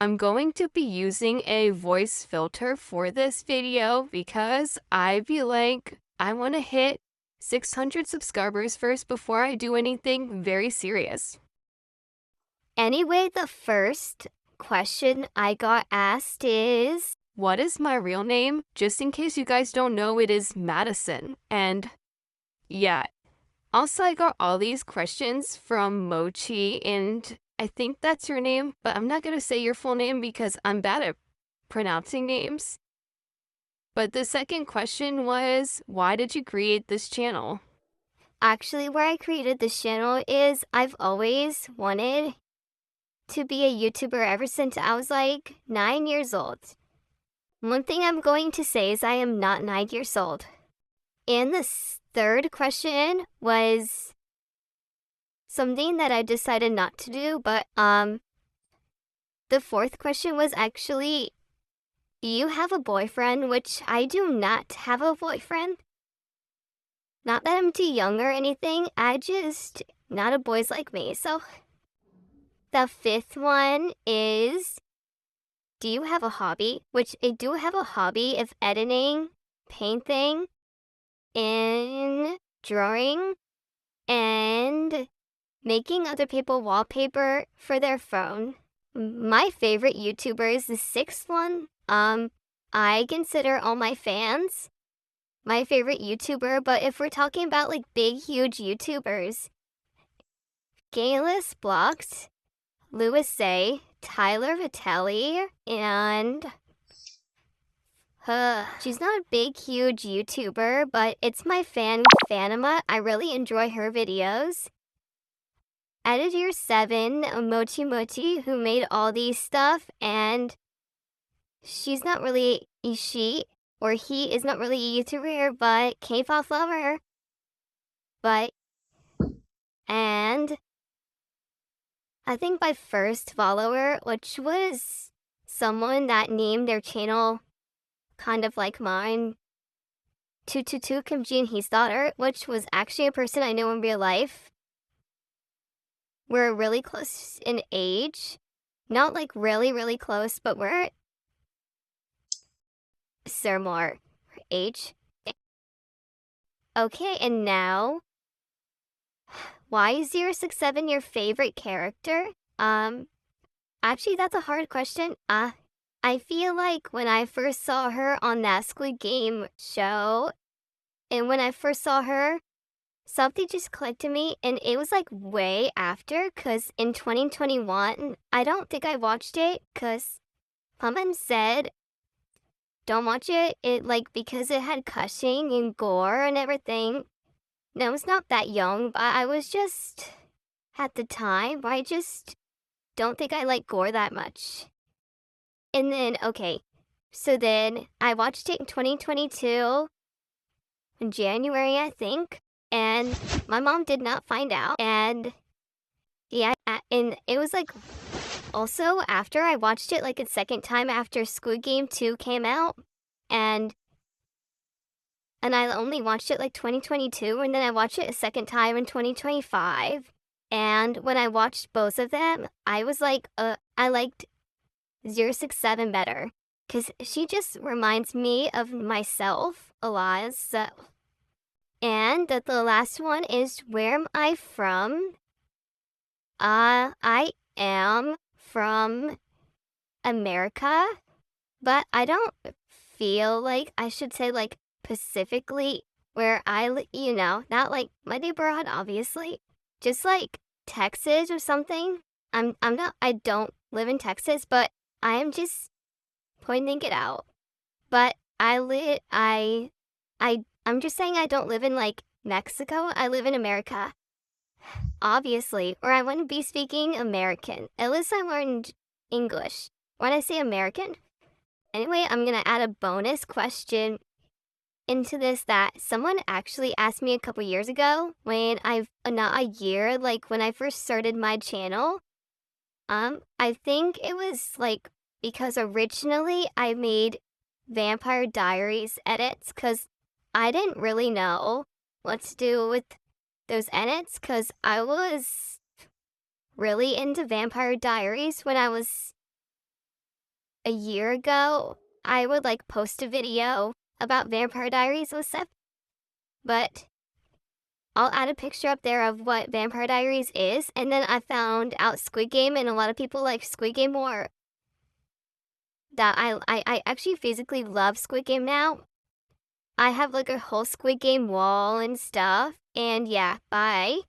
I'm going to be using a voice filter for this video because I feel like I want to hit 600 subscribers first before I do anything very serious. Anyway, the first question I got asked is, what is my real name? Just in case you guys don't know, it is Madison. And yeah, also I got all these questions from Mochi, and I think that's your name, but I'm not gonna say your full name because I'm bad at pronouncing names. But the second question was, why did you create this channel? actually, where I created this channel is I've always wanted to be a YouTuber ever since I was like 9 years old. One thing I'm going to say is I am not 9 years old. And the third question was something that I decided not to do, but the fourth question was actually, do you have a boyfriend? Which I do not have a boyfriend. Not that I'm too young or anything, I just not a boys like me. So the fifth one is, do you have a hobby? Which I do have a hobby of editing, painting, and drawing, and making other people wallpaper for their phone. My favorite YouTuber is the sixth one. I consider all my fans my favorite YouTuber, but if we're talking about like big, huge YouTubers, Gayless Blocked, Louis A, Tyler Vitelli, and she's not a big, huge YouTuber, but it's my Fanima. I really enjoy her videos. Editor 7, Mochi Mochi, who made all these stuff, and she's not really he is not really a YouTuber, but K-pop lover. And I think my first follower, which was someone that named their channel kind of like mine, 222 Kim Jin Hee's daughter, which was actually a person I know in real life. We're really close in age. Not like really, really close, but we're similar age. Okay, and now, why is 067 your favorite character? Actually, that's a hard question. I feel like when I first saw her on that Squid Game show, and when I first saw her, something just clicked to me, and it was like way after, because in 2021, I don't think I watched it, because Paman said, don't watch it, because it had cussing and gore and everything. Now, I was not that young, but I was just, at the time, I just don't think I like gore that much. And then, okay, so then I watched it in 2022, in January, I think, and my mom did not find out. And yeah, and it was like, also after I watched it like a second time after Squid Game 2 came out, and I only watched it like 2022, and then I watched it a second time in 2025. And when I watched both of them, I was like, I liked 067 better, because she just reminds me of myself a lot. So. And the last one is, where am I from? I am from America, but I don't feel like I should say like specifically where not like my neighborhood, obviously, just like Texas or something. I don't live in Texas, but I am just pointing it out. But I'm just saying I don't live in like Mexico. I live in America. Obviously, or I wouldn't be speaking American. At least I learned English. When I say American. Anyway, I'm gonna add a bonus question into this that someone actually asked me a couple years ago when not a year, like when I first started my channel. I think it was like because originally I made Vampire Diaries edits because I didn't really know what to do with those edits because I was really into Vampire Diaries when I was a year ago, I would like post a video about Vampire Diaries with Seth, but I'll add a picture up there of what Vampire Diaries is, and then I found out Squid Game, and a lot of people like Squid Game more. That I actually physically love Squid Game now. I have like a whole Squid Game wall and stuff, and yeah, bye.